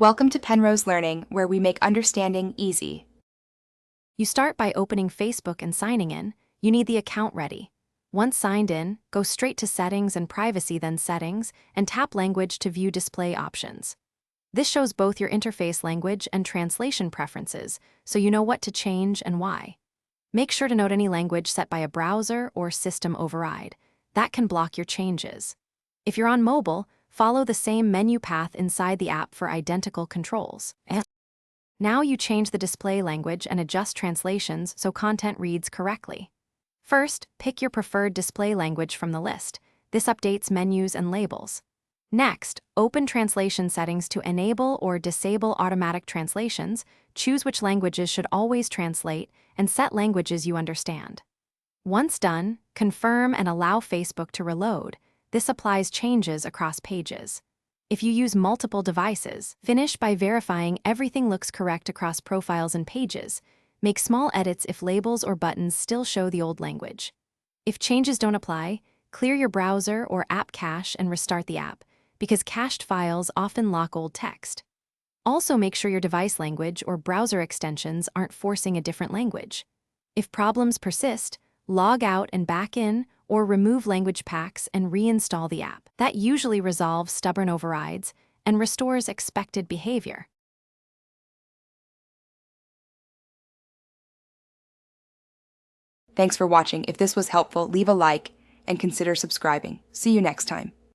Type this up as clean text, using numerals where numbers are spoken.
Welcome to Penrose Learning, where we make understanding easy. You start by opening Facebook and signing in. You need the account ready. Once signed in, go straight to Settings and Privacy, then Settings, and tap Language to view display options. This shows both your interface language and translation preferences, so you know what to change and why. Make sure to note any language set by a browser or system override. That can block your changes. If you're on mobile, follow the same menu path inside the app for identical controls. Now you change the display language and adjust translations so content reads correctly. First, pick your preferred display language from the list. This updates menus and labels. Next, open translation settings to enable or disable automatic translations, choose which languages should always translate, and set languages you understand. Once done, confirm and allow Facebook to reload. This applies changes across pages. If you use multiple devices, finish by verifying everything looks correct across profiles and pages. Make small edits if labels or buttons still show the old language. If changes don't apply, clear your browser or app cache and restart the app, because cached files often lock old text. Also, make sure your device language or browser extensions aren't forcing a different language. If problems persist, log out and back in, or remove language packs and reinstall the app. That usually resolves stubborn overrides and restores expected behavior. Thanks for watching. If this was helpful, leave a like and consider subscribing. See you next time.